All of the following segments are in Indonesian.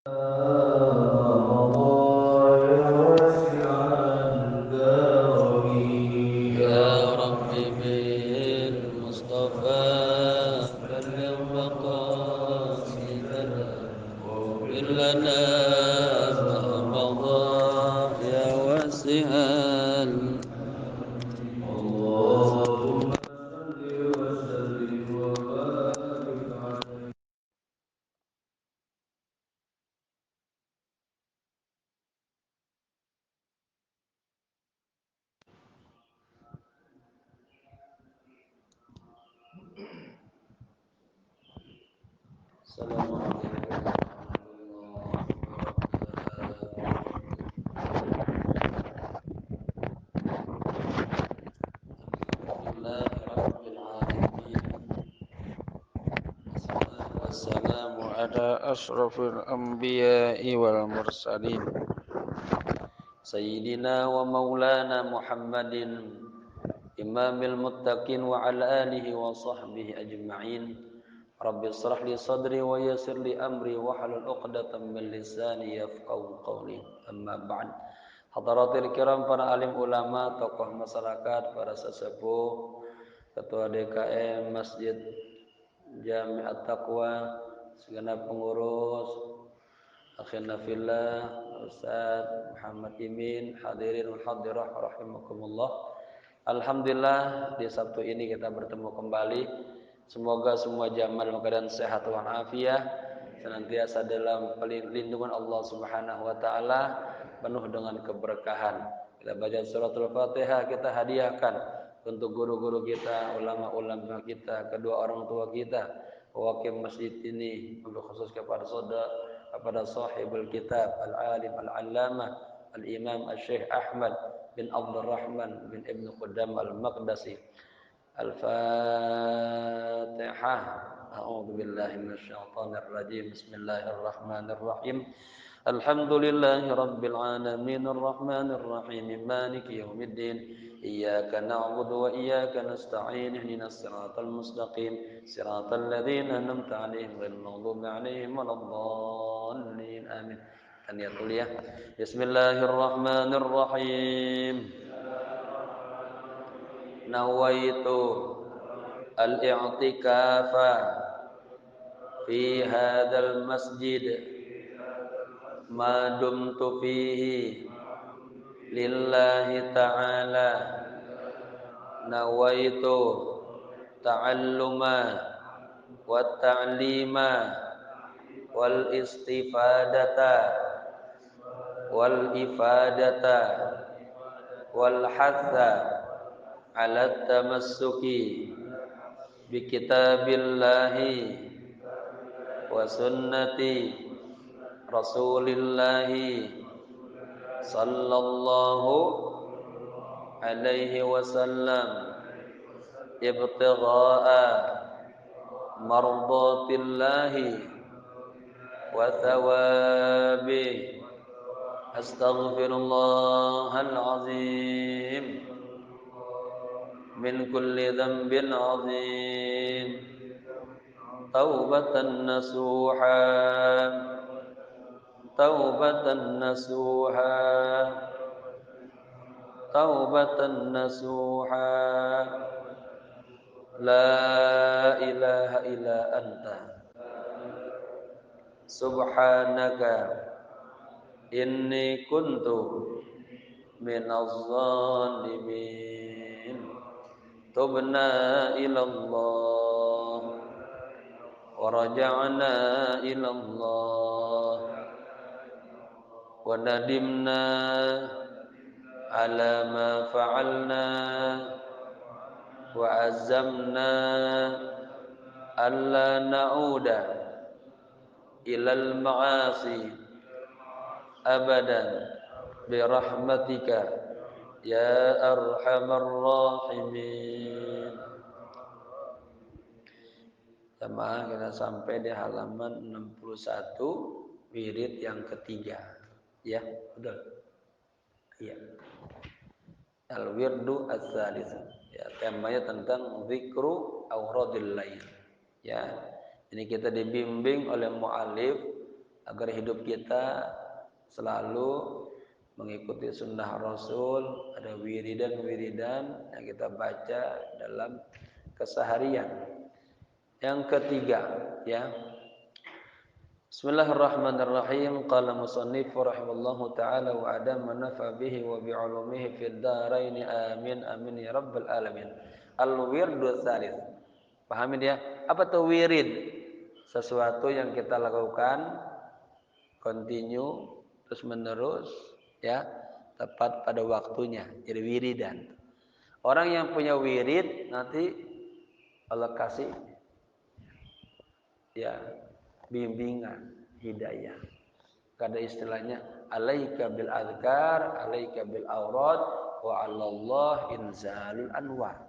يا رب بالمصطفى بلغ مقاصدنا واغفر لنا ما مضى يا واسع اللهم صل وسلم وبارك عليه. Assalamu ala ashrafil anbiya'i wal mursalin Sayyidina wa maulana Muhammadin imamil muttaqin wa ala alihi wa sahbihi ajma'in. Rabbi shrah li sadri wa yassir li amri wa halul 'uqdatam min lisani yafqahu qawli. Amma ba'd. Hadaratil kiram, para alim ulama, tokoh masyarakat, para sesepuh, ketua DKM Masjid Jami'at Taqwa, segenap pengurus, akhirna fillah, Ustaz Muhammad Imin, hadirin wal hadirah rahimakumullah. Alhamdulillah di Sabtu ini kita bertemu kembali. Semoga semua jamaah dalam keadaan sehat walafiat, senantiasa dalam perlindungan Allah Subhanahu wa taala, penuh dengan keberkahan. Kita baca suratul Fatihah, kita hadiahkan untuk guru-guru kita, ulama-ulama kita, kedua orang tua kita, wakil masjid ini, khusus kepada kepada sahibul kitab al-alim al-allamah al-imam al-syekh Ahmad bin Abdurrahman bin Ibn Qudam al-Maqdasi. Al-Fatihah. A'udzu billahi minasyaitonir rajim. Bismillahirrahmanirrahim. Alhamdulillahi rabbil alamin arrahmanir rahim maliki yaumiddin. Iyyaka na'budu wa iyyaka nasta'in ihdinas siratal mustaqim siratal ladzina an'amta 'alaihim ghairil maghdubi 'alaihim waladdallin. Amin. Niatul ya. Bismillahirrahmanirrahim. Nawaitu al-i'tikafa fi hadzal masjid ma dumtu fihi lillahi ta'ala. Nawaitu ta'alluma wa ta'lima wal istifadata wal ifadata wal hatha ala tamassuki bi kitabillahi wa sunnati rasulillahi sallallahu alaihi wasallam ibtigha'a mardatillahi wa thawabi. Astaghfirullahal azim min kulli dhanbin azim taubatan nasuha taubatan nasuha taubatan nasuha. La ilaha illa anta subhanaka inni kuntu minaz zalimin. Tubna ilallah wa raja'na ilallah wa nadimna ala ma fa'alna wa azamna alla na'uda ilal ma'asi abadan birahmatika ya arhamar rahimin. Jamaah, kita sampai di halaman 61 wirid yang ketiga. Ya, betul. Iya. Al-wirdu ats-tsalits. Ya, temanya tentang zikru auradil lail. Ya. Ini kita dibimbing oleh muallif agar hidup kita selalu mengikuti sunnah Rasul. Ada wiridan-wiridan yang kita baca dalam keseharian. Yang ketiga, ya. Bismillahirrahmanirrahim. Qala musannif rahimallahu taala wa adama nafa bihi wa bi ulumihi fid dharain amin amin ya rabbal alamin. Al-wirdu tsalits. Pahami dia? Apa tuh wirid? Sesuatu yang kita lakukan continue terus menerus, ya, tepat pada waktunya. Jadi wiridan. Orang yang punya wirid nanti Allah kasih, ya, bimbingan, hidayah. Kada istilahnya alaika bil azkar, alaika bil aurad wa 'alallah inzalul anwar.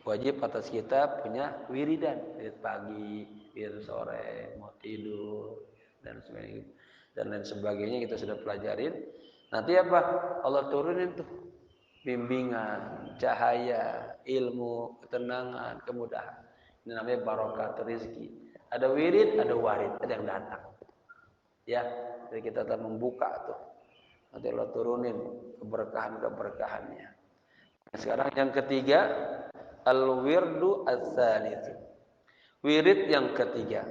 Wajib atas kita punya wiridan, wirid pagi, wirid sore, mau tidur dan sebagainya. Dan lain sebagainya kita sudah pelajarin. Nanti apa? Allah turunin tuh bimbingan, cahaya, ilmu, ketenangan, kemudahan. Ini namanya barokat rezeki. Ada wirid, ada warid, ada yang datang. Ya, jadi kita akan membuka tuh. Nanti Allah turunin keberkahan-keberkahannya. Nah, sekarang yang ketiga, al-wirdu ats-tsalits. Wirid yang ketiga.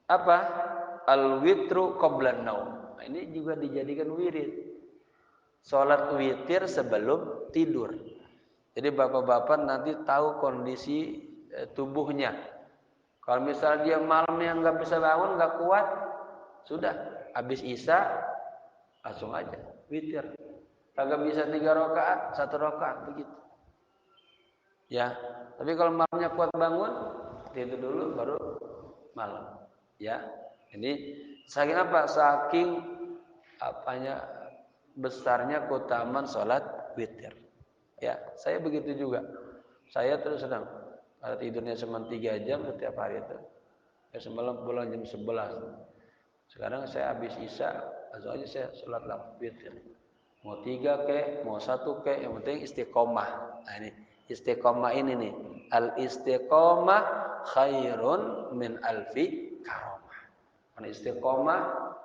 Apa? Al-witru qablan naum. Nah, ini juga dijadikan wirid. Salat witir sebelum tidur. Jadi bapak-bapak nanti tahu kondisi tubuhnya. Kalau misalnya dia malamnya nggak bisa bangun, nggak kuat, sudah habis isya langsung aja witir. Kagak bisa 3 rakaat, 1 rakaat begitu. Ya, tapi kalau malamnya kuat bangun, tidur dulu baru malam. Ya, ini saking apa? Saking apanya besarnya keutamaan sholat witir. Ya, saya begitu juga. Saya terus sedang tidurnya cuma 3 jam setiap hari itu. Ya, semalam pulang jam 11. Sekarang saya habis isya, langsung aja saya sholat witir. Mau 3 kek, mau 1 kek, yang penting istiqomah. Nah ini istiqomah ini nih. Al istiqomah khairun min alfi karomah. Karena istiqomah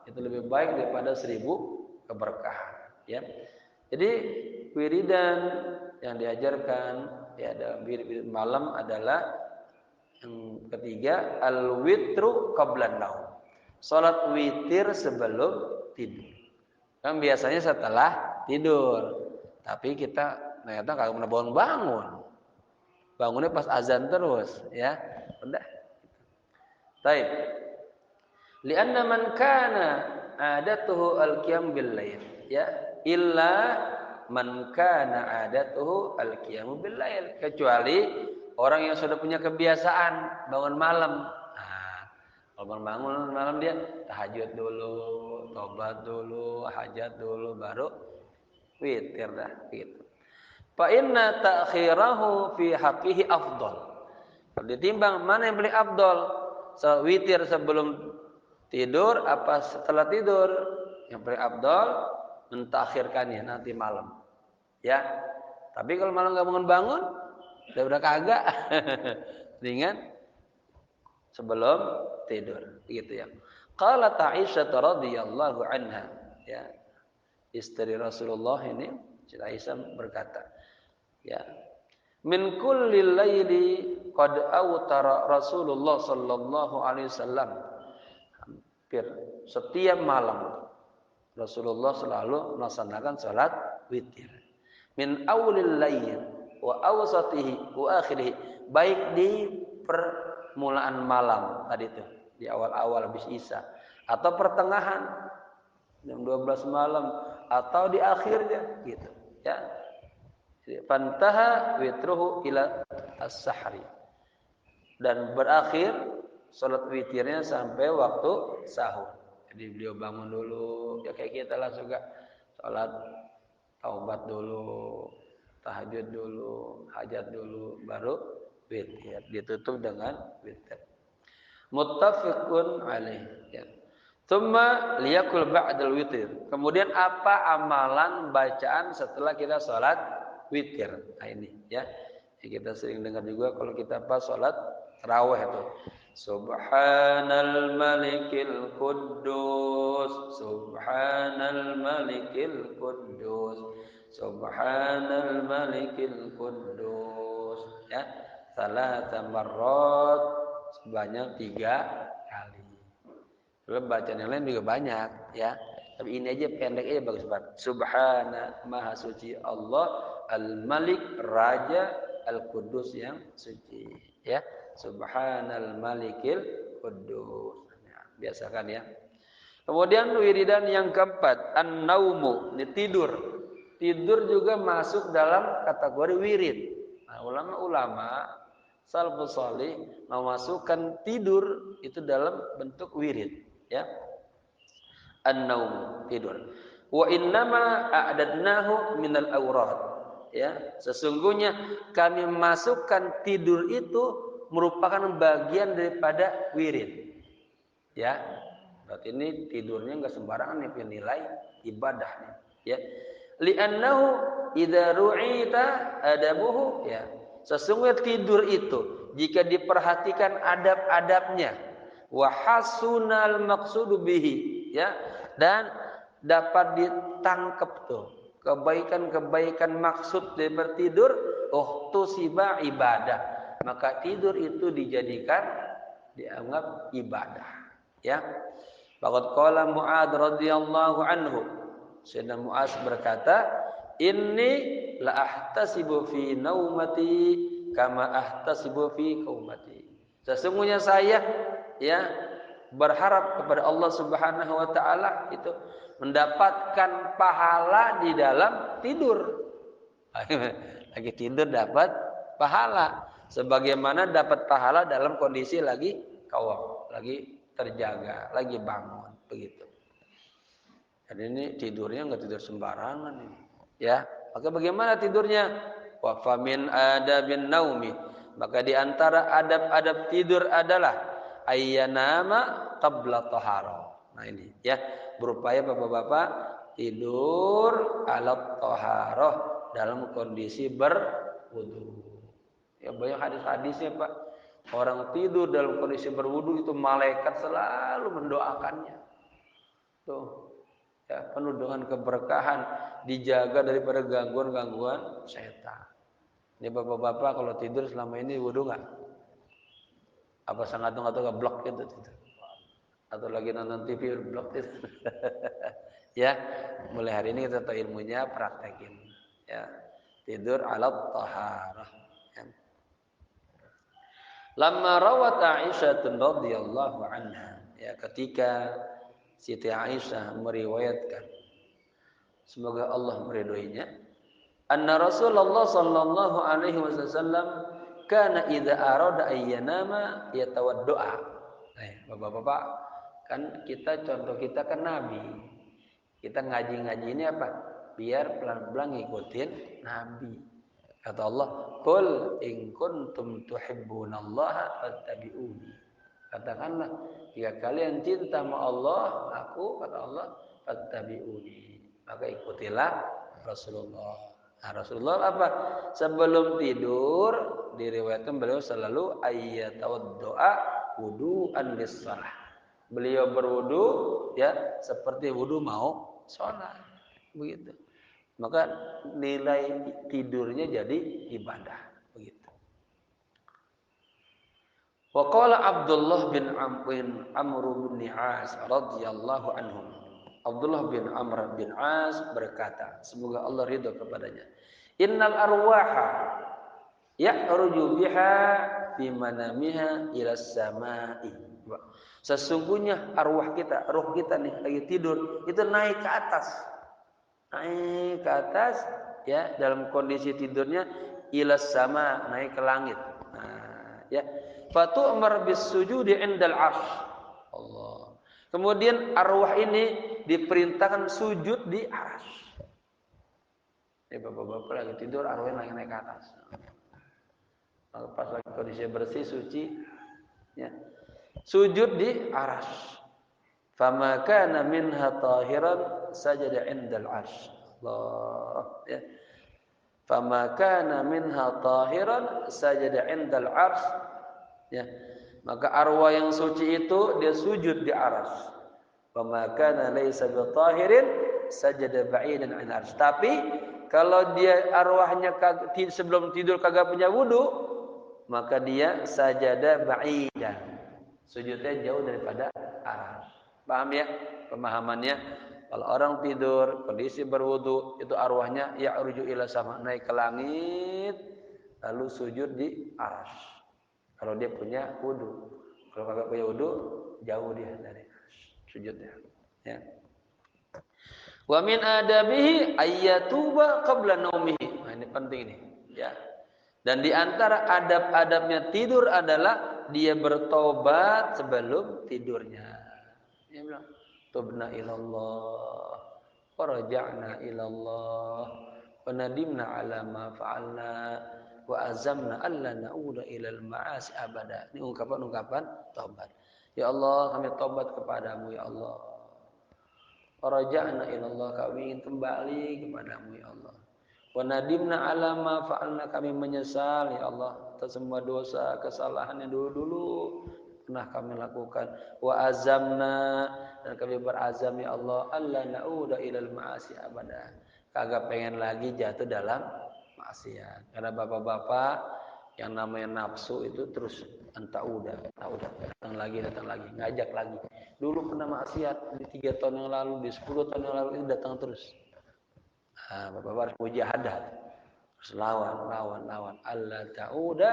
itu lebih baik daripada 1000 keberkahan. Ya. Jadi wiridan yang diajarkan ya dalam wirid malam adalah yang ketiga al-witru qablan naum. Salat witir sebelum tidur. Kan biasanya setelah tidur. Tapi kita ternyata kagak pernah bangun. Bangunnya pas azan terus, ya. Udah. Baik. Lianna man kana adatuhu al-qiyam bil lail, ya. Illa man kana adatuhu al-qiyam bil lail, kecuali orang yang sudah punya kebiasaan bangun malam. Nah, kalau bangun malam dia tahajud dulu, tobat dulu, hajat dulu, baru witir dah gitu. Fa inna ta'khirahu fi haqqihi afdal. Kalau ditimbang mana yang paling afdal? Witir sebelum tidur apa setelah tidur? Yang paling afdal mentakhirkannya nanti malam. Ya. Tapi kalau malam enggak bangun-bangun, udah kagak. Dengan sebelum tidur, gitu ya. Qalat Aisyah radhiyallahu anha, ya. Istri Rasulullah ini, Siti Aisyah berkata, ya. Min kulli laili qad awtara Rasulullah sallallahu alaihi wasallam. Hampir setiap malam Rasulullah selalu melaksanakan salat witir. Min awlil lail wa awsatihi wa akhirih, baik di permulaan malam tadi itu, di awal-awal habis isya, atau pertengahan jam 12 malam, atau di akhirnya gitu, ya. Fantaha witruhu ila as-sahri, dan berakhir salat witirnya sampai waktu sahur. Jadi beliau bangun dulu, ya kayak kita lah juga salat taubat dulu, tahajud dulu, hajat dulu, baru witir, ditutup dengan witir. Muttafiqun alaih, ya. Tsumma liyakul ba'dal witir. Kemudian apa amalan bacaan setelah kita salat witir? Nah ini, ya. Kita sering dengar juga kalau kita pas salat tarawih itu. Subhanal malikil quddus, subhanal malikil quddus, subhanal malikil quddus. Ya, salasa marrat, sebanyak 3 kali. Kalau bacaan yang lain juga banyak, ya. Tapi ini aja pendek aja bagus banget. Subhana, maha suci Allah, al-Malik, Raja, al-Quddus yang suci. Ya, Subhanal Malikil Quddus. Ya, biasakan ya. Kemudian wiridan yang keempat, an-naumu, ini tidur. Tidur juga masuk dalam kategori wirid. Nah, ulama-ulama salafus salih memasukkan tidur itu dalam bentuk wirid, ya. An-naum, tidur. Wa innama a'dadnahu minal awrad. Ya, sesungguhnya kami masukkan tidur itu merupakan bagian daripada wirid. Ya. Berarti ini tidurnya enggak sembarangan nih penilai ibadahnya, ya. Li'annahu idza ru'ita adabuhu, ya. Sesungguhnya tidur itu jika diperhatikan adab-adabnya, wa hasunal maqsudu bihi, ya, dan dapat ditangkap tuh kebaikan-kebaikan maksud dari bertidur, tuhsiba ibadah, maka tidur itu dijadikan dianggap ibadah, ya. Faqad qala Mu'adz radhiyallahu anhu, Sayyidina Mu'adz berkata, inni la ahtasibu fi naumati kama ahtasibu fi qaumati. Sesungguhnya saya, ya, berharap kepada Allah Subhanahu wa taala itu mendapatkan pahala di dalam tidur. Lagi tidur dapat pahala sebagaimana dapat pahala dalam kondisi lagi qawam, lagi terjaga, lagi bangun, begitu. Dan ini tidurnya enggak tidur sembarangan ini, ya. Maka bagaimana tidurnya? Wa famin adabin naumi, maka di antara adab-adab tidur adalah ayyanama qabla taharah. Nah ini, ya, berupaya bapak-bapak tidur alat taharah dalam kondisi berwudu. Ya, banyak hadis-hadisnya, Pak. Orang tidur dalam kondisi berwudu itu malaikat selalu mendoakannya. Tuh, ya, penuh dengan keberkahan, dijaga daripada gangguan-gangguan setan. Ini bapak-bapak kalau tidur selama ini wudu nggak? Apa sangat atau nggak blok gitu? Atau lagi nonton TV blok itu? Ya, mulai hari ini kita tahu ilmunya, praktekin. Ya, tidur alat taharah. Ya. Lamma rawat Aisyah radhiyallahu anha, ya, ketika Siti Aisyah meriwayatkan, semoga Allah meridhoinya, anna Rasulullah sallallahu alaihi wasallam kana idza arada ayyanama yatawaddoa. Bapak-bapak, kan contoh kita kan Nabi. Kita ngaji-ngaji ini apa? Biar pelan-pelan ngikutin Nabi. Kata Allah, "Qul in kuntum tuhibbunallaha fattabi'uni." Katakanlah, jika kalian cinta sama Allah, aku, kata Allah, fattabi'uni, maka ikutilah Rasulullah. Nah, Rasulullah apa? Sebelum tidur diriwayatkan beliau selalu ayyatawaddoa wudu'an lis-shalah. Beliau berwudu, ya, seperti wudu mau sholat, begitu. Maka nilai tidurnya jadi ibadah, begitu. Wa qala Abdullah bin Amr bin As radhiyallahu anhum. Abdullah bin Amr bin As berkata, semoga Allah ridha kepadanya, innal arwaha ya'ruju biha fi manamiha ila samai. Sesungguhnya arwah kita, ruh kita nih lagi tidur, itu naik ke atas. Naik ke atas, ya, dalam kondisi tidurnya ila sama, naik ke langit. Nah, ya. Fatu'mar bis sujudi indal arsy. Allah. Kemudian arwah ini diperintahkan sujud di arsy. Ya, bapak-bapak lagi tidur, arwahnya naik ke atas. Pas lagi kondisi bersih, suci, ya, sujud di arsy. Fama kana minha tahiran sajada indal arsy. Allah, ya. Fama kana minha tahiran sajada indal arsy. Ya. Maka arwah yang suci itu dia sujud di arsy. Wa ma kana laisa bitahirin sajada ba'idan 'an arsy. Tapi kalau dia arwahnya sebelum tidur kagak punya wudu, maka dia sajada ba'idan. Sujudnya jauh daripada arsy. Paham ya pemahamannya? Kalau orang tidur kondisi berwudu, itu arwahnya ya'ruju ila sama, naik ke langit lalu sujud di arsy. Kalau dia punya wudu. Kalau kagak punya wudu, jauh dia dari sujudnya. Ya. Wa min adabihi ayyatuba qabla naumihi. Nah, ini penting nih, ya. Dan di antara adab-adabnya tidur adalah dia bertobat sebelum tidurnya. Dia bilang, "Tubna ilallah, wa raja'na ilallah, wa nadimna 'ala ma fa'alna, wa azamna alla na'uda ilal ma'asi abada." Ini ungkapan-ungkapan taubat. Ya Allah, kami taubat kepadamu ya Allah. Raja'na ilallah, kami ingin kembali kepadamu ya Allah. Wa nadimna 'ala ma fa'alna, kami menyesal ya Allah atas semua dosa kesalahan yang dulu-dulu pernah kami lakukan. Wa azamna, dan kami berazam ya Allah alla na'uda ilal ma'asi abada, kagak pengen lagi jatuh dalam maksiat. Karena bapak-bapak yang namanya nafsu itu terus entauda, datang lagi, ngajak lagi. Dulu pernah maksiat di 3 tahun yang lalu, di 10 tahun yang lalu, itu datang terus. Nah, bapak harus mujahadah, terus lawan. Allah ta'uda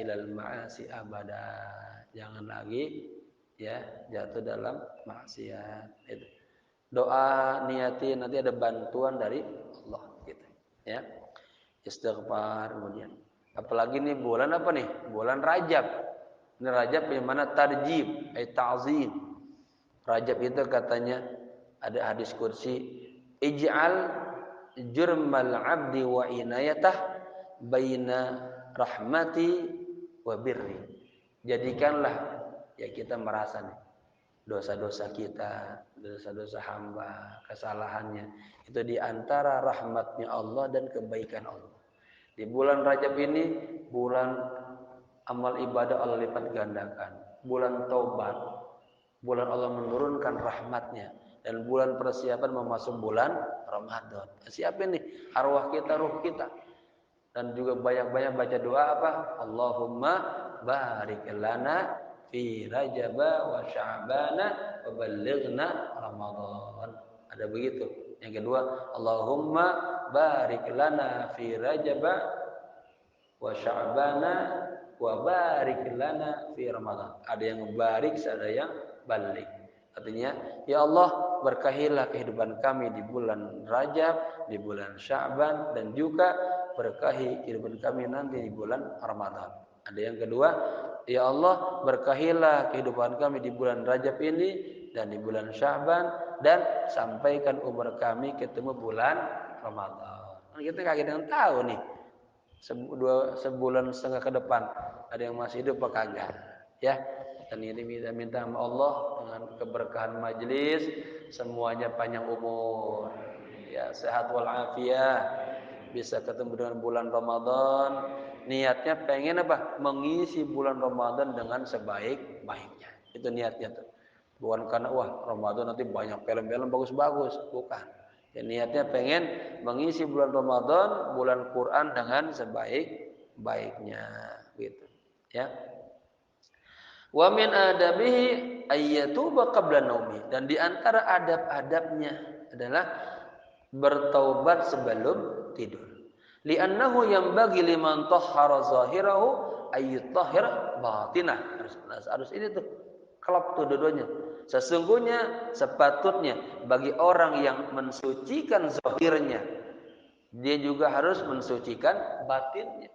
ilal ma'asi abada, jangan lagi ya jatuh dalam maksiat. Itu doa, niati, nanti ada bantuan dari Allah gitu ya. Istighfar kemudian. Apalagi nih bulan apa nih? Bulan Rajab. Ini Rajab yang mana tarjib, ta'zim. Rajab itu katanya ada hadis kursi, ij'al jurmal 'abdi wa inayatah baina rahmati wa birri. Jadikanlah ya kita merasa nih dosa-dosa kita, dosa-dosa hamba, kesalahannya itu di antara rahmatnya Allah dan kebaikan Allah. Di bulan Rajab ini bulan amal ibadah Allah lipat gandakan, bulan taubat, bulan Allah menurunkan rahmatnya, dan bulan persiapan memasuk bulan Ramadan. Siapin nih arwah kita, ruh kita. Dan juga banyak-banyak baca doa apa? Allahumma barik lana fi Rajab wa Sya'bana wa ballighna Ramadan. Ada begitu. Yang kedua, Allahumma barik lana fi Rajab wa Sya'bana wa barik lana fi Ramadan. Ada yang barik, ada yang balik. Artinya, ya Allah, berkahilah kehidupan kami di bulan Rajab, di bulan Sya'ban, dan juga berkahi kehidupan kami nanti di bulan Ramadan. Ada yang kedua, ya Allah, berkahilah kehidupan kami di bulan Rajab ini dan di bulan Sya'ban, dan sampaikan umur kami ketemu bulan Ramadan. Kita kagak tahu nih sebulan setengah ke depan ada yang masih hidup apa kagak, ya. Dan ini minta sama Allah dengan keberkahan majelis semuanya panjang umur, ya, sehat walafiat, bisa ketemu dengan bulan Ramadan. Niatnya pengen apa? Mengisi bulan Ramadan dengan sebaik-baiknya. Itu niatnya tuh. Bukan karena wah Ramadan nanti banyak film-film bagus-bagus, bukan. Ya, niatnya pengen mengisi bulan Ramadan, bulan Quran dengan sebaik-baiknya, gitu. Ya. Wa min adabihi ayyatuba qabla naumi, dan di antara adab-adabnya adalah bertaubat sebelum tidur. Li'annahu yanbaghi liman tahhara zahirahu ayyutahhir batinah. Harus ini tuh klop tuh dua-duanya. Sesungguhnya sepatutnya bagi orang yang mensucikan zahirnya, dia juga harus mensucikan batinnya.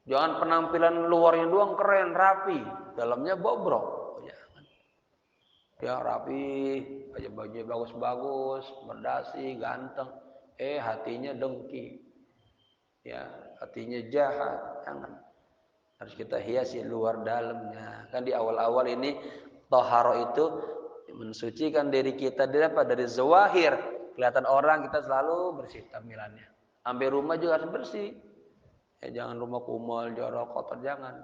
Jangan penampilan luarnya doang keren, rapi, dalamnya bobrok. Ya rapi, baju bagus-bagus, berdasi, ganteng. Hatinya dengki. Ya, hatinya jahat. Jangan. Harus kita hiasi luar dalamnya. Kan di awal-awal ini taharo itu mensucikan diri kita dari zawahir. Kelihatan orang kita selalu bersih tampilannya. Sampai rumah juga harus bersih. Jangan rumah kumel, jorok, kotor, jangan.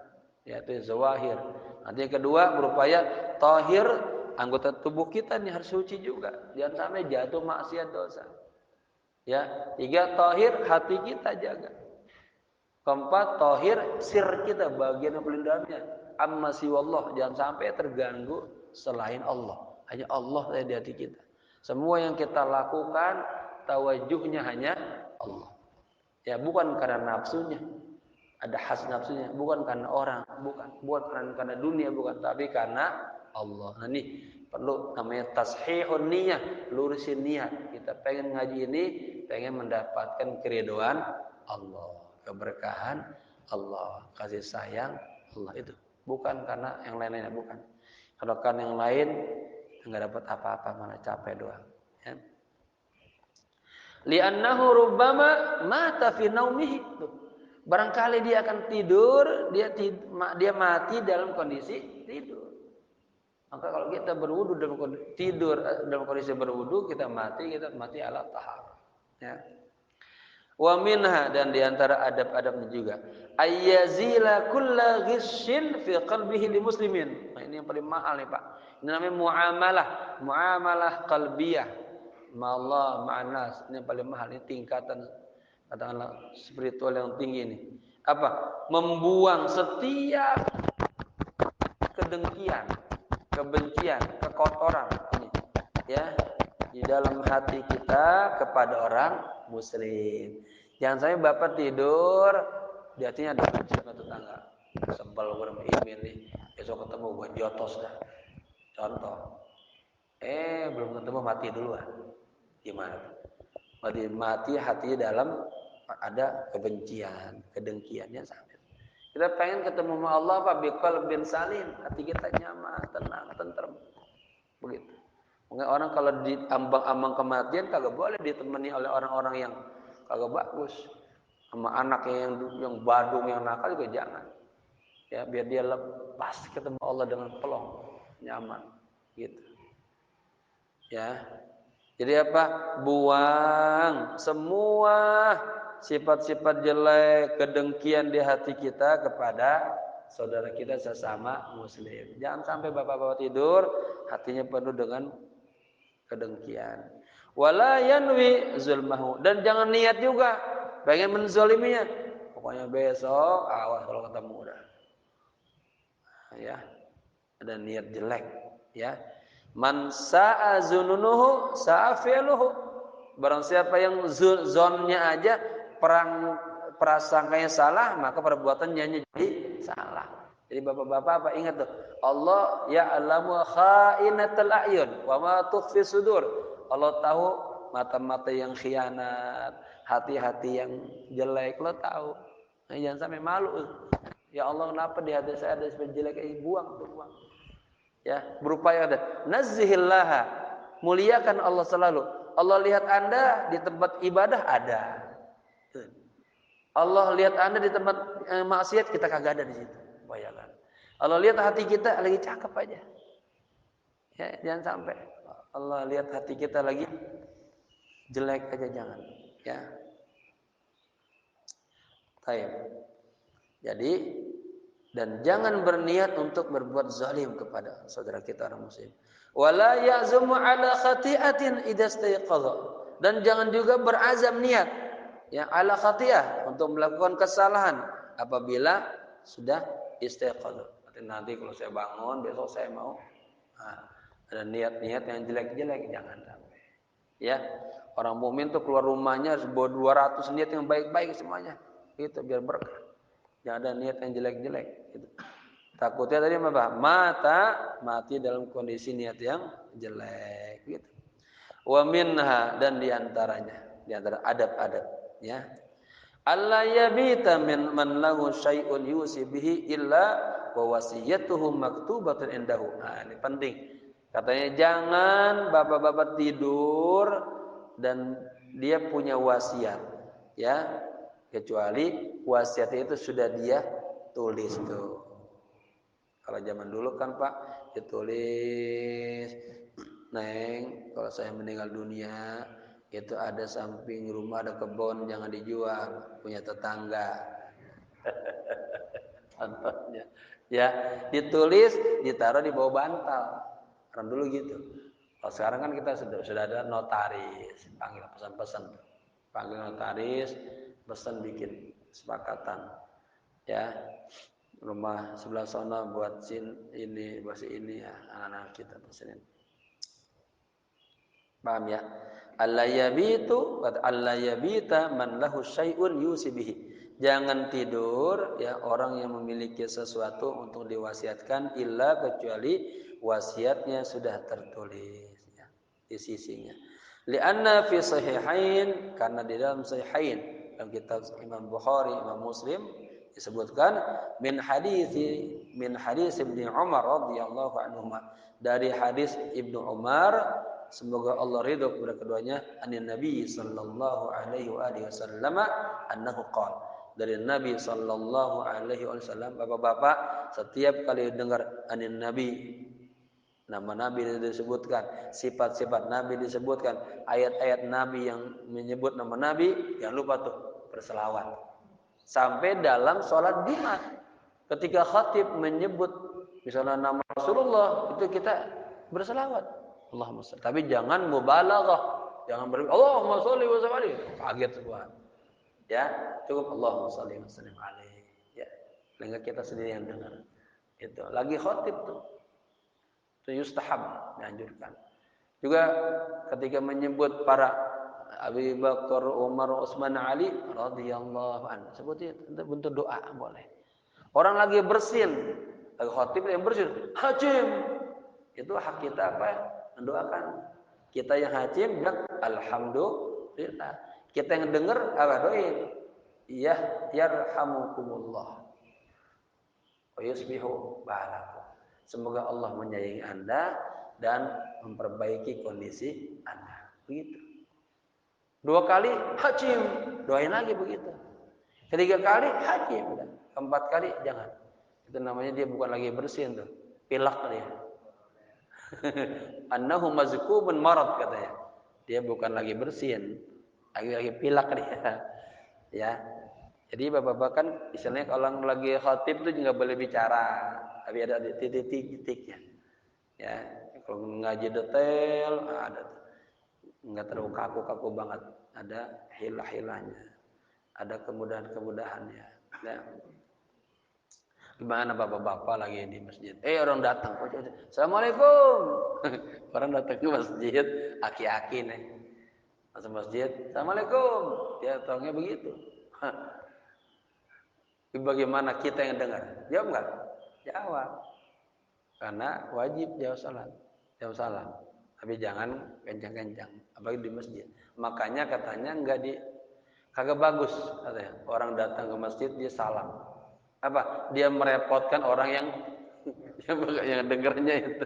yaitu zawahir. Nanti yang kedua berupaya tahir anggota tubuh kita ini harus suci juga, jangan sampai jatuh maksiat dosa. Ya, 3 tahir hati kita jaga. 4 tahir sir kita, bagian pelindahannya. Amma siwallah, jangan sampai terganggu selain Allah. Hanya Allah saja di hati kita. Semua yang kita lakukan tawajuhnya hanya Allah. Ya, bukan karena nafsunya. Ada khas nafsunya, bukan karena orang, bukan karena dunia, bukan, tapi karena Allah. Nah, ini perlu namanya tashihun niyah, lurusin niat. Kita pengen ngaji ini, pengen mendapatkan keridhaan Allah, keberkahan Allah, kasih sayang Allah, itu. Bukan karena yang lain-lainnya, bukan. Kalau karena yang lain enggak dapat apa-apa, malah capek doang, ya. Li'annahu rubbama mata fi naumihi. Barangkali dia akan tidur, dia mati dalam kondisi tidur. Maka kalau kita berwudu dalam kondisi berwudu, kita mati ala tahar. Ya. Wa minha, dan diantara adab-adabnya juga, ayyazila kulla ghishin fi qalbihi li muslimin. Nah, ini yang paling mahal nih Pak. Ini namanya muamalah qalbiyah. Ma'allah ma'anas. Ini yang paling mahal, ini tingkatan katakanlah spiritual yang tinggi ini. Apa? Membuang setiap kedengkian, kebencian, kekotoran ini, ya, di dalam hati kita kepada orang muslim. Jangan sampai Bapak tidur di hatinya ada benci sama tetangga. Sebel gue sama email nih, besok ketemu gue jotos dah. Contoh. Belum ketemu mati duluan. Gimana? Mati hatinya dalam ada kebencian, kedengkiannya sampai. Kita pengen ketemu sama Allah Pak, biqalbin salim, hati kita nyaman, tenang, tentrem. Begitu. Mungkin orang kalau di ambang-ambang kematian kagak boleh ditemani oleh orang-orang yang kagak bagus. Sama anak yang badung, yang nakal juga jangan. Ya, biar dia lepas ketemu Allah dengan pelong, nyaman gitu. Ya. Jadi apa? Buang semua sifat-sifat jelek, kedengkian di hati kita kepada saudara kita sesama muslim. Jangan sampai bapak-bapak tidur hatinya penuh dengan kedengkian. Wala yanwi zulmahu, dan jangan niat juga pengen menzaliminya. Pokoknya besok awas kalau ketemu udah. Ya. Ada niat jelek, ya. Man sa'a zununuhu sa'a fi'luhu. Barang siapa yang zonnya aja, prasangkanya salah, maka perbuatannya jadi salah. Jadi bapak-bapak apa ingat tuh, Allah ya'lamu kha'inatal a'yun wa ma tukhfi sudur. Allah tahu mata-mata yang khianat, hati-hati yang jelek, lo tahu. Nah, jangan sampai malu. Ya Allah, kenapa di hati saya ada seperti jelek? Buang. Ya, berupaya ada nazihillaha, muliakan Allah selalu. Allah lihat Anda di tempat ibadah ada. Allah lihat Anda di tempat maksiat, kita kagak ada di situ. Bayangkan. Allah lihat hati kita lagi cakep aja. Ya, jangan sampai Allah lihat hati kita lagi jelek aja, jangan. Ya. Baik. Jadi, dan jangan berniat untuk berbuat zalim kepada saudara kita orang muslim. Wala ya'zumu ala khati'atin idza istayqadha, dan jangan juga berazam niat ya ala khati'ah, untuk melakukan kesalahan apabila sudah istayqadha. Nanti kalau saya bangun besok saya mau ada niat-niat yang jelek-jelek, jangan sampai. Ya, orang mukmin tuh keluar rumahnya harus bawa 200 niat yang baik-baik semuanya. Itu biar berkah. Jangan ada niat yang jelek-jelek gitu. Takutnya tadi apa? Mati dalam kondisi niat yang jelek gitu. Wa minha, dan diantaranya, diantara adab-adab ya, alla yabita min man lahu syai'un yusi bihi illa wa wasiyatuhu maktubatun indahu. Nah, ini penting. Katanya jangan bapak-bapak tidur dan dia punya wasiat ya, kecuali wasiat itu sudah dia tulis tuh. Kalau zaman dulu kan Pak ditulis, Neng, kalau saya meninggal dunia itu ada samping rumah ada kebun, jangan dijual, punya tetangga. Contohnya Ya, ditulis, ditaruh di bawah bantal. Orang dulu gitu. Kalau sekarang kan kita sudah ada notaris, panggil pesan-pesan. Panggil notaris, pesan bikin kesepakatan. Ya, rumah sebelah sana buat ini, buat ini ya, anak-anak kita pesanin. Paham ya? Allah yabita man lahu syai'un yusibihi. Jangan tidur ya orang yang memiliki sesuatu untuk diwasiatkan illa kecuali wasiatnya sudah tertulis ya, di sisinya. Lianna fi sahihain, karena di dalam sahihain dalam kitab Imam Bukhari, Imam Muslim disebutkan min hadis Ibnu Umar radhiyallahu anhu, dari hadis Ibnu Umar semoga Allah ridho kepada keduanya, anin Nabi sallallahu alaihi wasallam annahu qala, dari Nabi sallallahu alaihi wasallam. Bapak-bapak setiap kali dengar anin Nabi, nama Nabi disebutkan, sifat-sifat Nabi disebutkan, ayat-ayat Nabi yang menyebut nama Nabi, jangan lupa tuh berselawat. Sampai dalam sholat Jumat, ketika khatib menyebut misalnya nama Rasulullah, itu kita berselawat. Allahumma sholli. Tapi jangan mubalaghah, jangan Allahumma sholli wa sallim, kaget semua. Ya, cukup Allahumma sholli wa sallim alaihi. Ya, sehingga kita sendiri yang dengar. Itu lagi khatib tuh. Itu yustahab, dianjurkan. Juga ketika menyebut para Abu Bakar, Umar, Utsman, Ali radhiyallahu anhu, sebutnya itu bentuk doa boleh. Orang lagi bersin, lagi khatib yang bersin, hajim. Itu hak kita apa? Mendoakan. Kita yang hajim bilang alhamdulillah. Kita yang dengar apa doain? Ya yarhamukumullah. Wa yusbihu balakum. Semoga Allah menyayangi Anda dan memperbaiki kondisi Anda. Begitu. 2 kali hajim, doain lagi begitu. 3 kali hajim, 4 kali jangan. Itu namanya dia bukan lagi bersin tuh, pilak dia. Annahu mazkubun marad katanya. Dia bukan lagi bersin, lagi pilak dia. Ya. Jadi bapak-bapak kan misalnya kalau lagi khatib itu nggak boleh bicara, tapi ada titik-titiknya. Ya, kalau ngaji detail ada, nggak terlalu kaku-kaku banget, ada hilah-hilahnya, ada kemudahan-kemudahannya. Ya. Gimana bapak-bapak lagi di masjid? Orang datang, assalamualaikum. Orang datang ke masjid, aki-aki nih, masuk masjid, assalamualaikum. Dia taunya begitu. Bagaimana kita yang dengar? Jawab nggak? Jawab. Karena wajib jawab salam. Tapi jangan kencang-kencang, apalagi di masjid. Makanya katanya kagak bagus katanya. Orang datang ke masjid dia salam. Apa? Dia merepotkan orang yang dengarnya itu.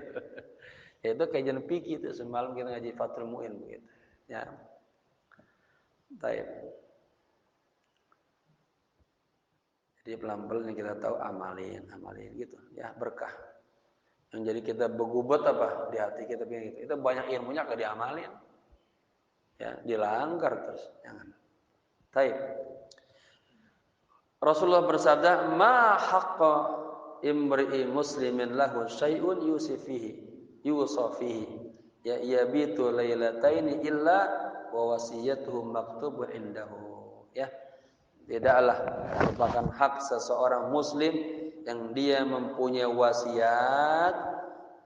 Itu kajian fikih itu semalam kita ngaji Fathul Muin begitu. Ya. Baik. Jadi pelan-pelan yang kita tahu amalin gitu ya, berkah. Yang jadi kita begubet apa di hati kita pengen gitu. Itu banyak ilmunya kagak diamalin. Ya, dilanggar terus, jangan. Baik. Rasulullah bersabda, "Ma haqqa imri'i muslimin lahu syai'un yusafihi ya yabitu lailataini illa wa wasiyatuhu maktubun indahu." Ya. Tidaklah merupakan hak seseorang muslim yang dia mempunyai wasiat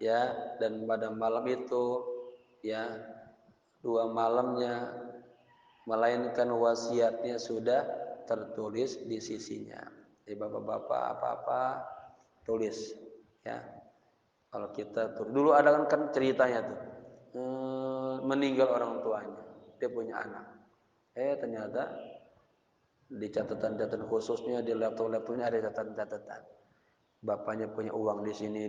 ya, dan pada malam itu ya 2 malamnya melainkan wasiatnya sudah tertulis di sisinya. Jadi bapak-bapak apa-apa tulis ya. Kalau kita dulu ada kan ceritanya tuh, meninggal orang tuanya, dia punya anak, ternyata di catatan-catatan khususnya di laptopnya ada catatan-catatan. Bapaknya punya uang di sini.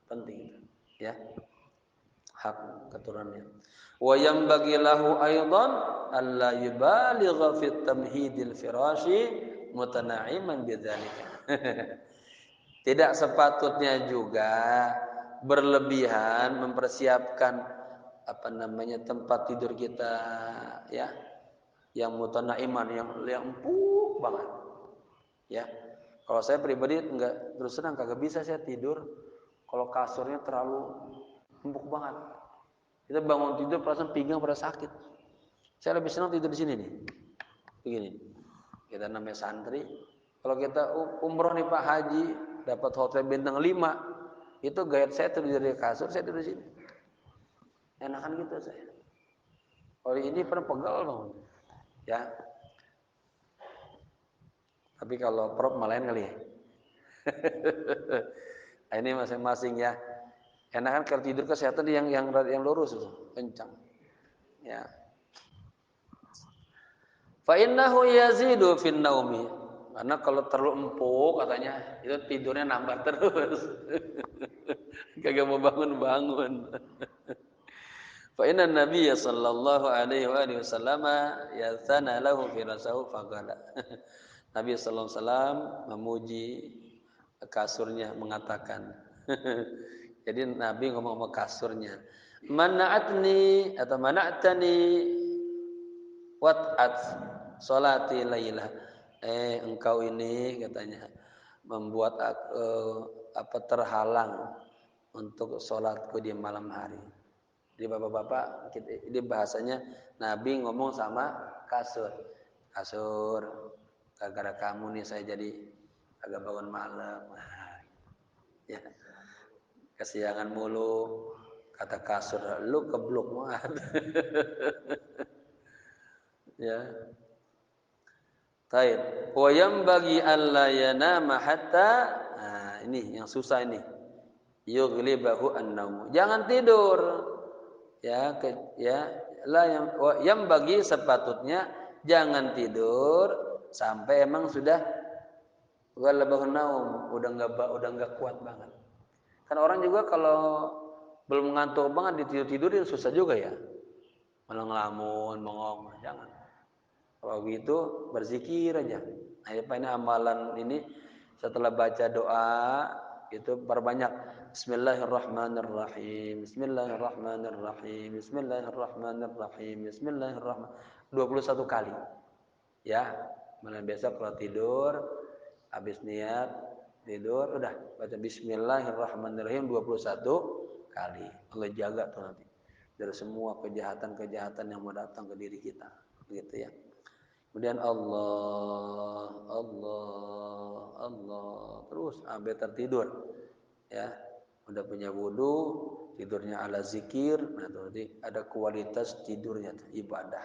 Penting ya. Hak keturunannya. Wa yanbaghi lahu aidan alla yubaligha fi tamhidil firashi mutana'iman bidzalika. Tidak sepatutnya juga berlebihan mempersiapkan tempat tidur kita ya, yang mutanaiman, yang empuk banget ya. Kalau saya pribadi enggak, terus terang kagak bisa saya tidur kalau kasurnya terlalu empuk banget. Kita bangun tidur perasaan pinggang pada sakit. Saya lebih senang tidur di sini nih. Begini. Kita namanya santri. Kalau kita umroh nih Pak Haji, dapat hotel bintang 5, itu gaya saya tidur di kasur, saya tidur di sini. Enakan gitu saya. Kalau ini pernah pegal banget. Ya. Tapi kalau prop malahan kali ya. Ini masing-masing ya. Enakan kalau tidur kesehatan yang lurus kencang. Ya. Fa innahu yazidu fin naumi. Karena kalau terlalu empuk katanya itu tidurnya nambah terus. Kagak mau bangun-bangun. Fa inna nabiyya sallallahu alaihi wasallam yathana lahu fi rasahu faqala. Nabi sallallahu alaihi wasallam memuji kasurnya mengatakan. Jadi Nabi ngomong sama kasurnya, "Mana'atni atau mana'tani wat'at salati lailah." Engkau ini katanya membuat terhalang untuk salatku di malam hari. Jadi bapak-bapak, ini bahasanya Nabi ngomong sama kasur. Kasur, gara-gara kamu nih saya jadi agak bangun malam. Ya, kesiangan mulu. Kata kasur, lu keblok banget. Ya. Taib. Wa yanbaghi alla yanama hatta, nah ini yang susah ini. Yughlibahu an-naum. Jangan tidur. Yang bagi sepatutnya jangan tidur sampai emang sudah ghalabahun naum, udah enggak kuat banget. Kan orang juga kalau belum ngantuk banget ditidur-tidurin susah juga ya. Malah ngelamun, bengong, jangan. Kalau gitu berzikir aja. Nah, ini amalan ini setelah baca doa itu perbanyak Bismillahirrahmanirrahim. Bismillahirrahmanirrahim. Bismillahirrahmanirrahim. Bismillahirrahmanirrahim. 21 kali. Ya, malam besok kalau tidur habis niat tidur udah baca Bismillahirrahmanirrahim 21 kali. Allah jaga tuh nanti dari semua kejahatan-kejahatan yang mau datang ke diri kita. Begitu ya. Kemudian Allah terus sampai tertidur. Ya, udah punya wudu, tidurnya ala zikir, nah berarti ada kualitas tidurnya ibadah.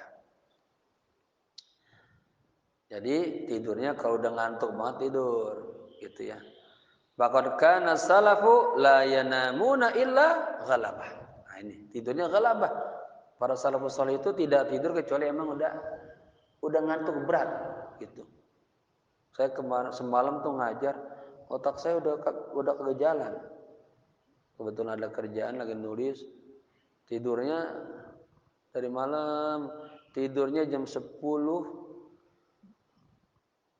Jadi tidurnya kalau udah ngantuk banget tidur, gitu ya. Faqad kana salafu la yanamuna illa ghalabah. Nah ini tidurnya ghalabah. Para salafus saleh itu tidak tidur kecuali emang udah ngantuk berat, gitu. Saya semalam tuh ngajar, otak saya udah kagak jalan. Kebetulan ada kerjaan lagi nulis, tidurnya dari malam, tidurnya jam 10,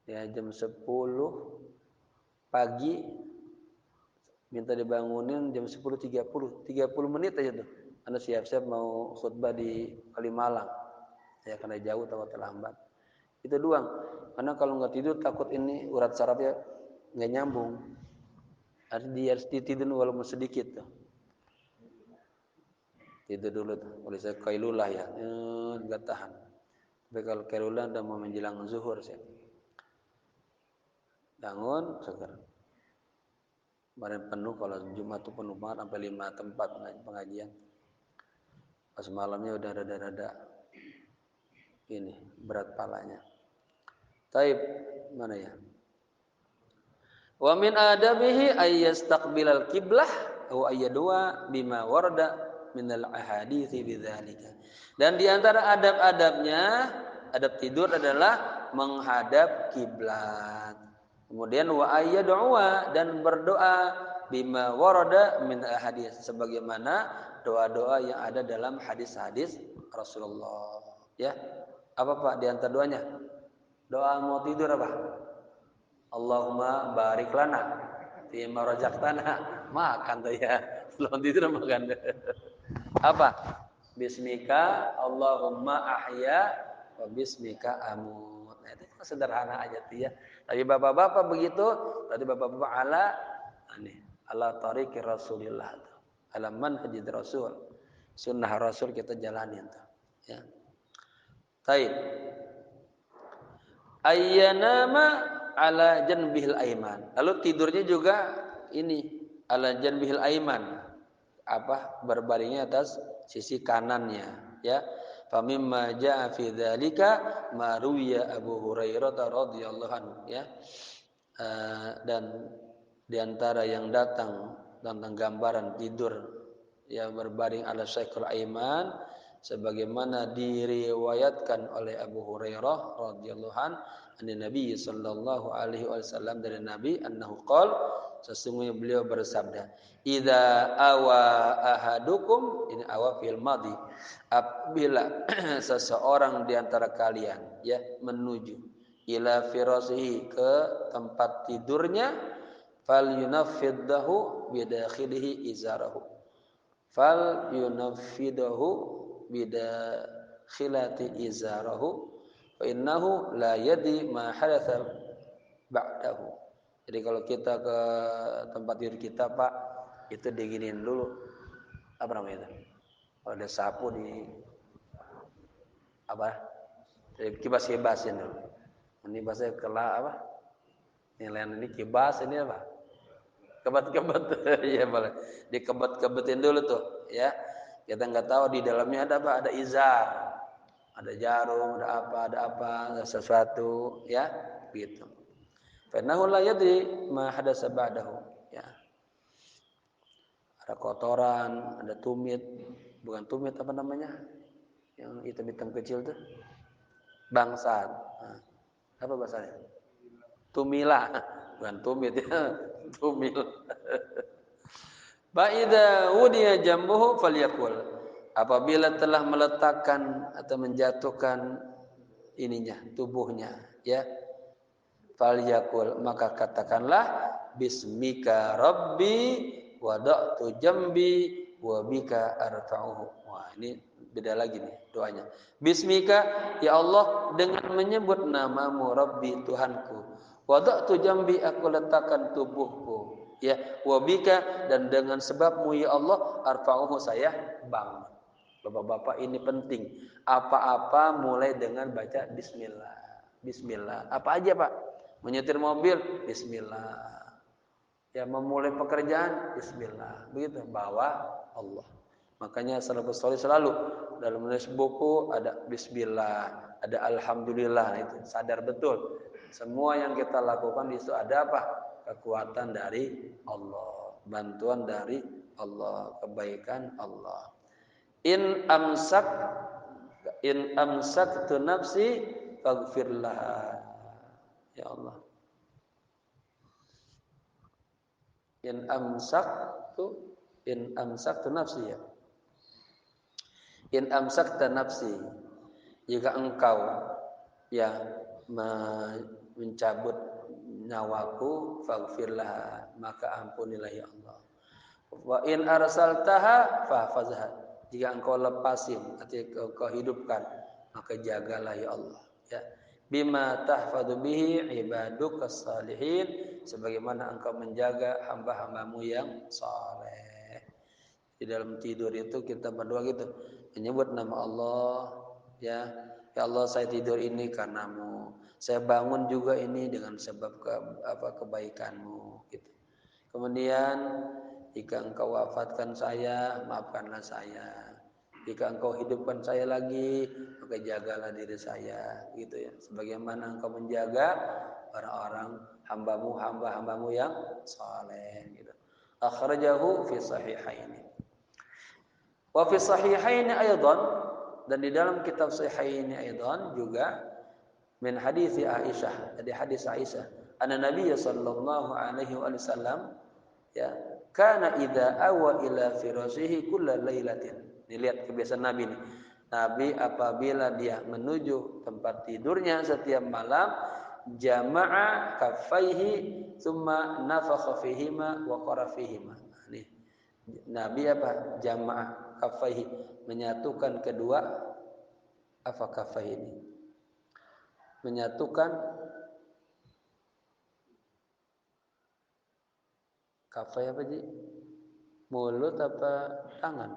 ya jam 10 pagi, minta dibangunin jam 10.30, 30 menit aja tuh. Anda siap-siap mau khutbah di Kalimalang, ya karena jauh takut terlambat. Itu doang. Karena kalau nggak tidur takut ini urat sarafnya nggak nyambung. Harus ditidur walaupun sedikit tuh. Tidur dulu tuh. Kalau saya kailulah ya, nggak tahan. Tapi kalau kailulah udah mau menjelang zuhur saya. Bangun seger. Kemarin penuh, kalau Jumat tuh penuh banget sampai 5 tempat pengajian. Pas malamnya udah rada-rada ini berat palanya. Taib mana ya? Wa min adabihi ay yastaqbilal qiblah wa ayyadua bima warada minal ahadithi bidzalika. Dan di antara adab-adabnya, adab tidur adalah menghadap kiblat. Kemudian wa ayyadua, dan berdoa bima warada min ahadits, sebagaimana doa-doa yang ada dalam hadis-hadis Rasulullah. Ya. Apa Pak di antara doanya? Doa mau tidur apa? Allahumma barik lana fima razaqtana. Makan tuh ya. Belum tidur makan. Apa? Bismika Allahumma ahya wa bismika amut. Nah, itu Sederhana aja tuh ya. Tapi bapak-bapak begitu, tadi bapak-bapak ala tariqi Rasulillah tuh. Ala manhajid Rasul. Sunnah Rasul kita jalanin tuh. Ya. Taib. Ayyanama ala janbihil aiman. Lalu tidurnya juga ini ala janbihil aiman. Berbaringnya atas sisi kanannya, ya. Famimma jaa fi dzalika ma ruwiya Abu Hurairah radhiyallahu anhu, ya. Dan di antara yang datang tentang gambaran tidur yang berbaring ala syaikul aiman sebagaimana diriwayatkan oleh Abu Hurairah radhiyallahu an Nabi sallallahu alaihi wasallam dari Nabi annahu qala sesungguhnya beliau bersabda idza awa ahadukum ini awa fil madhi apabila seseorang di antara kalian ya menuju ila firasihi ke tempat tidurnya fal yunaffidahu bidakhilihi izarahu fal yunaffidahu bidakhilati izarahu fa innahu la yadi ma hadatsa ba'dahu. Jadi kalau kita ke tempat tidur kita Pak itu diginiin dulu apa namanya itu? Kalau ada sapu di kibas-kibasin dulu. Ini bahasa kela Nilaian ini kibas ini apa? Kebet-kebet. Ya boleh. Dikebet-kebetin dulu tuh, ya. Kita enggak tahu di dalamnya ada apa? Ada izar. Ada jarum, ada sesuatu, ya, gitu. Fa innahu la yadri ma hadatsa ba'dahu, ya. Ada kotoran, ada tumit, bukan tumit apa namanya? Yang hitam-hitam kecil tuh. Bangsat. Nah, apa bahasanya? Tumila, bukan tumit ya, tumil. Ba'idha wudiya jambuhu falyakul. Apabila telah meletakkan atau menjatuhkan ininya, tubuhnya, ya. Falyakul, maka katakanlah bismika rabbi wada'tu jambi wa bika arfa'uhu. Wah, ini beda lagi nih doanya. Bismika, ya Allah, dengan menyebut namamu Rabbi Tuhanku. Wada'tu jambi, aku letakkan tubuhku. Ya, wabika, dan dengan sebabmu ya Allah arfa'uhu, saya bangun. Bapak-bapak ini penting. Apa-apa mulai dengan baca bismillah. Bismillah. Apa aja Pak? Menyetir mobil, bismillah. Ya, memulai pekerjaan, bismillah. Begitu, bawa Allah. Makanya salafus saleh selalu dalam menulis buku ada bismillah, ada alhamdulillah. Itu sadar betul. Semua yang kita lakukan di situ ada apa? Kekuatan dari Allah, bantuan dari Allah, kebaikan Allah. In amsaktu nafsi faghfir laha. Ya Allah. In amsaktu nafsi, ya. In amsakta nafsi, jika engkau ya mencabut nyawaku faghfirlah, maka ampunilah ya Allah. Wa in arsaltaha fahfazha, jika engkau lepasin atau engkau hidupkan, maka jagalah ya Allah, ya. Bima tahfadzu bihi ibadukas salihin, sebagaimana engkau menjaga hamba-hambamu yang saleh. Di dalam tidur itu kita berdoa gitu, menyebut nama Allah, ya. Ya Allah, saya tidur ini karenamu. Saya bangun juga ini dengan sebab kebaikanmu, gitu. Kemudian jika engkau wafatkan saya, maafkanlah saya. Jika engkau hidupkan saya lagi, maka jagalah diri saya, gitu ya. Sebagaimana engkau menjaga orang-orang hamba-hambamu yang saleh, gitu. Akhrajahu fi sahihaini. Wa fi sahihaini aidan, dan di dalam kitab sahihaini aidan juga min hadis Aisyah, dari hadis Aisyah, anna Nabi sallallahu alaihi wasallam ya kana idza awa ila firashihi kullal lailatin. Dilihat kebiasaan Nabi nih. Nabi apabila dia menuju tempat tidurnya setiap malam, jama'a kaffaihi thumma nafakha fihima wa qara fihima. Nih. Nabi apa? Jama'a kaffaihi, menyatukan kedua kaffaihi ini. menyatukan kafai apa Ji? Mulut apa tangan?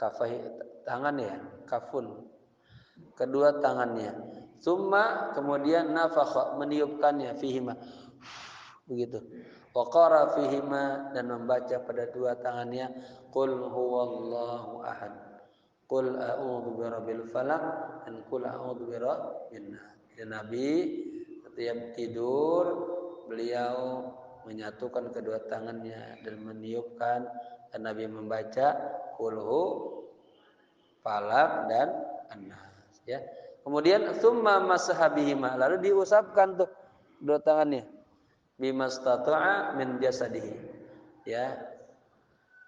Kafai tangan ya, kafun. Kedua tangannya. Summa kemudian nafakha meniupkannya fihima. Begitu. Wa qara fihima dan membaca pada dua tangannya qul huwallahu ahad. Qul a'udzu birabbil falaq dan qul a'udzu birabbin nas. Ya Nabi setiap tidur beliau menyatukan kedua tangannya dan meniupkan dan Nabi membaca qul hu falaq dan an-nas ya. Kemudian summa masahabihima lalu diusapkan tuh dua tangannya bimastata'a min jasadihi ya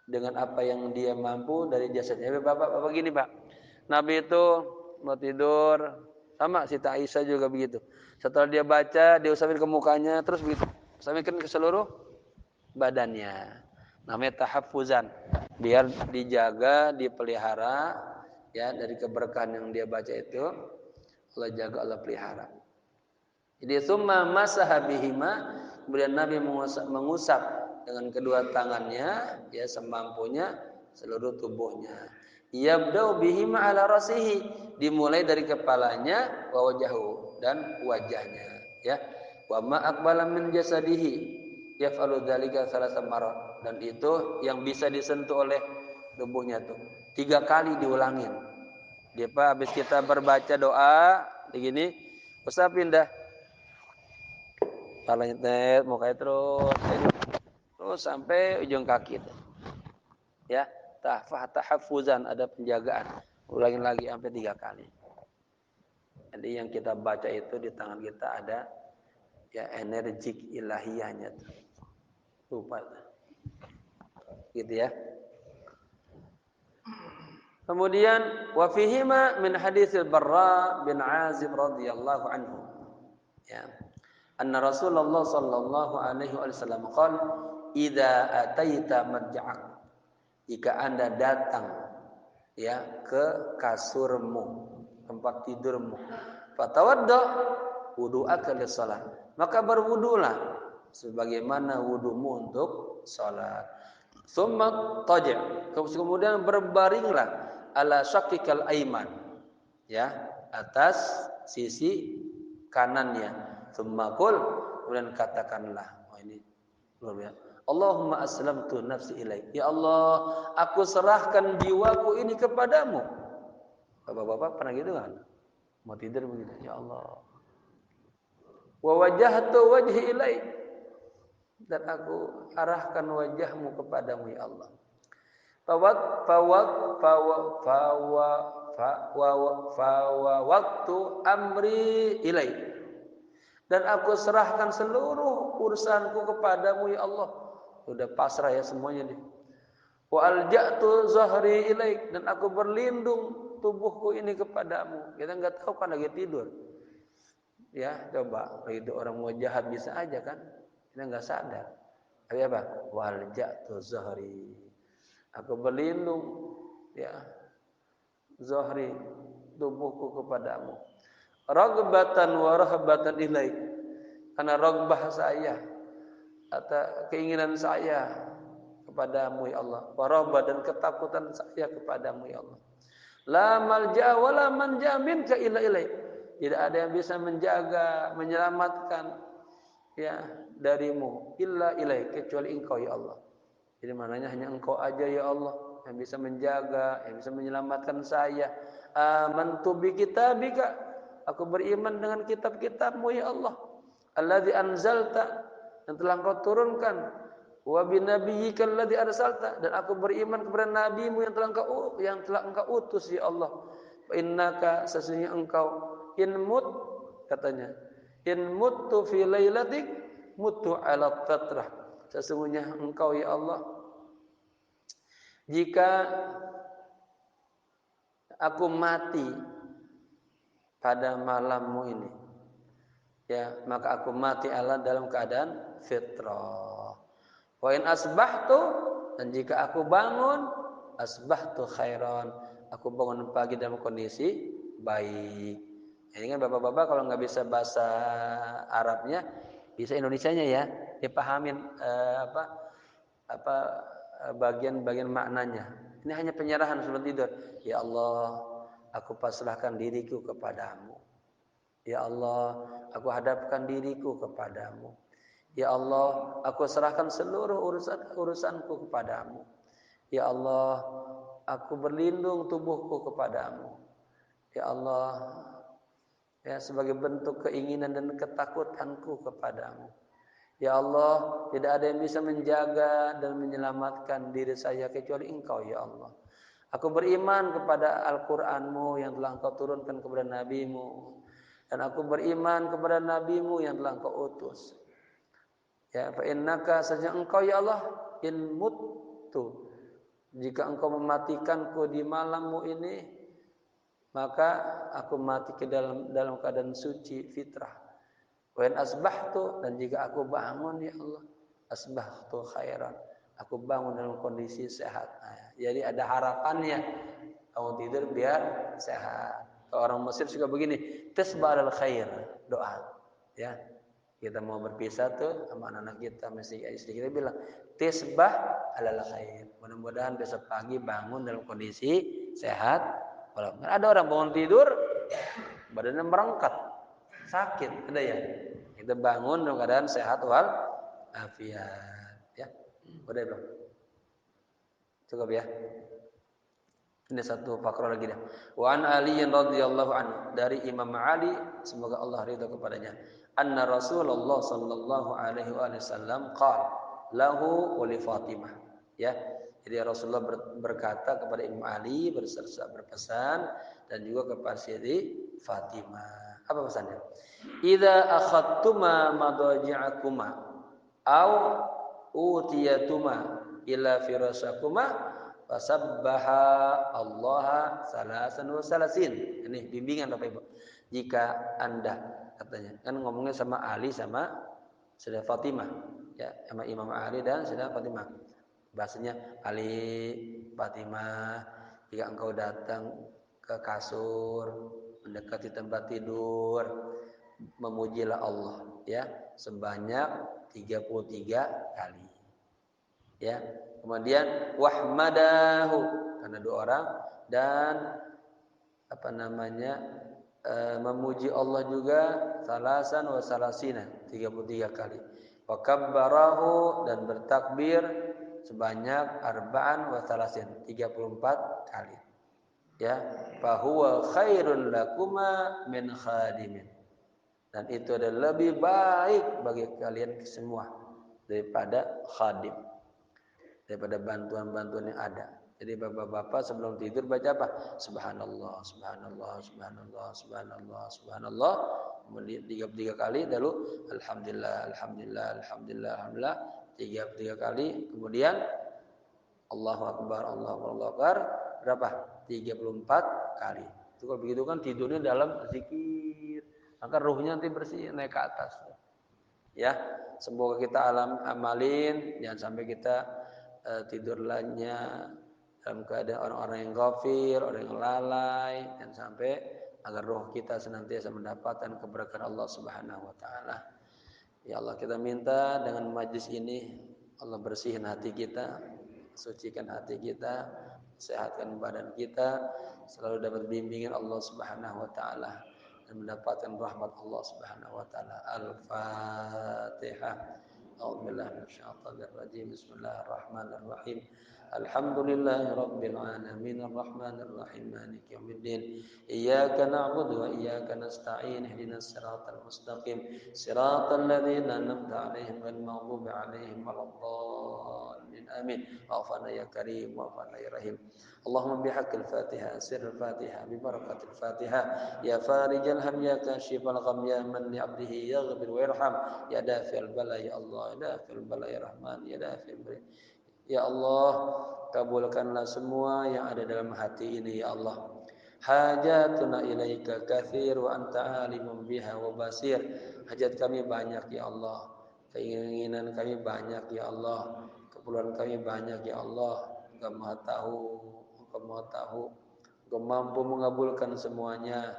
dengan apa yang dia mampu dari jasadnya. Bapak gini Pak, Nabi itu mau tidur sama Siti Aisyah juga begitu. Setelah dia baca diusapin ke mukanya terus begitu usapin ke seluruh badannya. Namanya tahaffuzan biar dijaga dipelihara ya dari keberkahan yang dia baca itu Allah jaga Allah pelihara. Jadi summa masaha bihima kemudian Nabi mengusap dengan kedua tangannya ya semampunya seluruh tubuhnya. Yabda'u bihima ala rasihi dimulai dari kepalanya wa wajahu dan wajahnya ya. Wa ma aqbala min jasadihi yaf'alu dzalika salasa marat dan itu yang bisa disentuh oleh tubuhnya tuh 3 kali diulangin. Dia Pak habis kita berbaca doa begini usapin dah kepalanya mukanya terus sampai ujung kaki ya tahaffuzan ada penjagaan ulangin lagi sampai 3 kali. Jadi yang kita baca itu di tangan kita ada ya energik ilahiyahnya lupa gitu ya. Kemudian wa fihima min haditsil Barra bin Azib radhiyallahu anhu ya anna Rasulullah sallallahu alaihi wasallam qala idza ataita marja'ak jika Anda datang ya ke kasurmu tempat tidurmu fatawadda wudu'aka lis-shalah maka berwudulah sebagaimana wudumu untuk salat summa taji' kemudian berbaringlah ala syaqikal aiman ya atas sisi kanannya summa qul kemudian katakanlah ini luar biasa Allahumma aslamtu nafsi ilaik ya Allah aku serahkan jiwaku ini kepadamu. Bapak-bapak pernah gitu kan mau tidur begitu ya Allah wa wajjahtu wajhi ilaik dan aku arahkan wajahmu kepadamu ya Allah. Waktu amri ilai dan aku serahkan seluruh urusanku kepadamu ya Allah. Sudah pasrah ya semuanya nih. Wa alja'tu zahri ilaik dan aku berlindung tubuhku ini kepadamu. Kita enggak tahu kan lagi tidur. Ya, coba itu orang mau jahat bisa aja kan? Kita enggak sadar. Tapi apa? Wa alja'tu zahri. Aku berlindung ya zahri tubuhku kepadamu. Ragbatan wa rahbatan ilaik. Karena ragbah saya atau keinginan saya kepadamu ya Allah. Wa rahbah dan ketakutan saya kepadamu ya Allah. La malja wa la manja minka illa ilaik. Tidak ada yang bisa menjaga, menyelamatkan ya darimu illa ilaik kecuali engkau ya Allah. Jadi maknanya hanya engkau aja ya Allah yang bisa menjaga, yang bisa menyelamatkan saya. Amantu bi kitabika. Aku beriman dengan kitab-kitab-Mu ya Allah. Allazi anzalta yang telah Engkau turunkan. Wa bi nabiyyika allazi arsalta dan aku beriman kepada nabimu yang telah Engkau utus ya Allah. Fa innaka sesungguhnya Engkau katanya. In muttu fi lailatik mutu ala fatrah. Sesungguhnya Engkau ya Allah jika aku mati pada malammu ini ya maka aku mati Allah dalam keadaan fitrah. Wa in asbahtu dan jika aku bangun asbahtu khairan aku bangun pagi dalam kondisi baik Ini kan bapak-bapak kalau nggak bisa bahasa Arabnya, bisa Indonesianya ya, dipahamin apa bagian-bagian maknanya. Ini hanya penyerahan sebelum tidur. Ya Allah, aku pasrahkan diriku kepadamu. Ya Allah, aku hadapkan diriku kepadamu. Ya Allah, aku serahkan seluruh urusanku kepadamu. Ya Allah, aku berlindung tubuhku kepadamu. Ya Allah, ya sebagai bentuk keinginan dan ketakutanku kepadamu. Ya Allah, tidak ada yang bisa menjaga dan menyelamatkan diri saya kecuali Engkau, ya Allah. Aku beriman kepada Al-Qur'an-Mu yang telah Engkau turunkan kepada Nabi-Mu. Dan aku beriman kepada Nabi-Mu yang telah Engkau utus. Ya, fa innaka saja Engkau ya Allah in muttu. Jika Engkau mematikanku di malammu ini, maka aku mati ke dalam keadaan suci fitrah. Wa in asbahtu, dan jika aku bangun ya Allah, asbahtu khairan. Aku bangun dalam kondisi sehat. Nah, jadi ada harapannya. Kamu tidur biar sehat. Kalau orang Mesir suka begini, tasbahal khair, doa. Ya. Kita mau berpisah tuh sama anak-anak kita, mesti istri kita bilang, tasbah alal khair. Mudah-mudahan besok pagi bangun dalam kondisi sehat. Walaupun ada orang bangun tidur badannya merengkat, sakit, ada ya. Kita bangun dalam keadaan sehat wal afiat, ya. Udah belum? Cukup ya. Ini satu faktor lagi dah. Wa an Ali radhiyallahu anhu, dari Imam Ali semoga Allah ridha kepadanya. Anna Rasulullah sallallahu alaihi wasallam qala lahu wa li Fatimah. Ya. Jadi Rasulullah berkata kepada Imam Ali, berpesan dan juga kepada Siti Fatimah. Apa pesannya? Idza akhadtuma madaji'akuma au utiyatuma ila firasakuma fasabbaha Allah salasan wa salasin. Ini bimbingan Bapak Ibu. Jika Anda, katanya, kan ngomongnya sama Ali sama Sayyidah Fatimah, ya, sama Imam Ali dan Sayyidah Fatimah. Bahasanya Ali, Fatimah, jika engkau datang ke kasur, mendekati tempat tidur, memujilah Allah, ya, sebanyak 33 kali. Ya. Kemudian wahmadahu, karena dua orang, dan memuji Allah juga salasan wa salasina, 33 kali. Wa kabbarahu, dan bertakbir sebanyak arba'an wa salasin, 34 kali. Ya, fa huwa khairun lakuma min khadimin. Dan itu adalah lebih baik bagi kalian semua daripada khadim, daripada bantuan-bantuan yang ada. Jadi bapak-bapak sebelum tidur baca apa? Subhanallah, subhanallah, subhanallah, subhanallah, subhanallah. Kemudian 33 kali, lalu alhamdulillah, alhamdulillah, alhamdulillah, alhamdulillah 33 kali. Kemudian Allahu akbar, Allahu akbar berapa? 34 kali. Itu kalau begitu kan tidurnya dalam zikir. Maka ruhnya nanti bersih naik ke atas. Ya, semoga kita amalin, jangan sampai kita tidur lainnya dalam keadaan orang-orang yang ghafir, orang yang lalai, dan sampai agar roh kita senantiasa mendapatkan keberkahan Allah Subhanahu wa taala. Ya Allah, kita minta dengan majlis ini Allah bersihin hati kita, sucikan hati kita, sehatkan badan kita, selalu dapat bimbingan Allah Subhanahu wa taala dan mendapatkan rahmat Allah Subhanahu wa taala. Al-Fatihah. A'udzubillahi minasyaitonir rajim. Bismillahirrahmanirrahim. Alhamdulillahirabbil alamin arrahmanir rahim maliki yaumiddin. Iyyaka na'budu wa iyyaka nasta'in. Ihdinas siratal mustaqim. Siratal ladzina an'amta 'alaihim ghairil maghdubi 'alaihim waladdallin. Amin. Wa'fana ya karim, wa'fana ya rahim. Allahumma bihaqqil Fatihah, sirril Fatihah, bi barakatil Fatihah, ya farijal ham, ya kashifal gham, ya man li 'abdihi yaghfir wa yarham, ya dafi'al bala, ya Allah, ya dafi'al bala, ya Rahman, ya dafi'al bala. Ya Allah, kabulkanlah semua yang ada dalam hati ini ya Allah. Hajatuna ilaika katsir wa anta alimun biha wa basir. Hajat kami banyak ya Allah. Keinginan kami banyak ya Allah. Keperluan kami banyak ya Allah. Engkau Maha tahu, Engkau Maha tahu. Engkau mampu mengabulkan semuanya.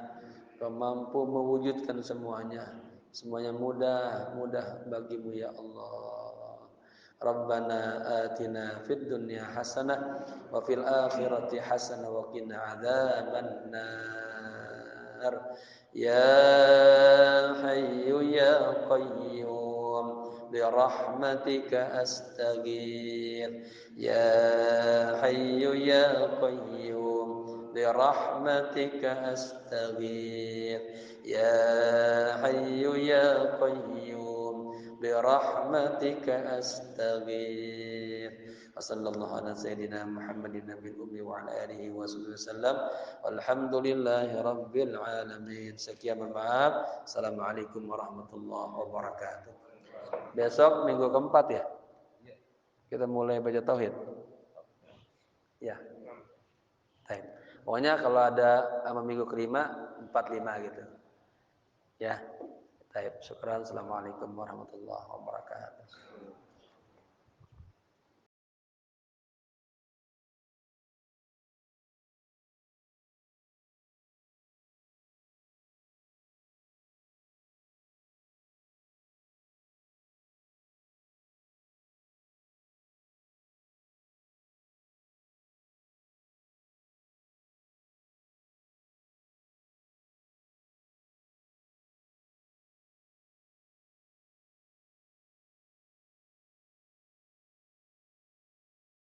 Kau mampu mewujudkan semuanya. Semuanya mudah bagimu ya Allah. Rabbana atina fid dunya hasanah wa fil akhirati hasanah wa qina adzabannar. Ya hayyu ya qayyum bi rahmatika astaghfir. Ya hayyu ya qayyum bi rahmatika astaghfir. Ya hayyu ya qayyum bi rahmatika astaghfir. Wassallallahu ala sayyidina Muhammadin nabiyil ummi wa ala alihi wasallam. Walhamdulillahi rabbil alamin. Sekian, maaf. Assalamualaikum warahmatullahi wabarakatuh. Besok minggu keempat ya. Kita mulai baca tauhid. Ya. Baik. Pokoknya kalau ada minggu kelima 45 gitu. Ya. Baik. Syukran. Assalamualaikum warahmatullahi wabarakatuh.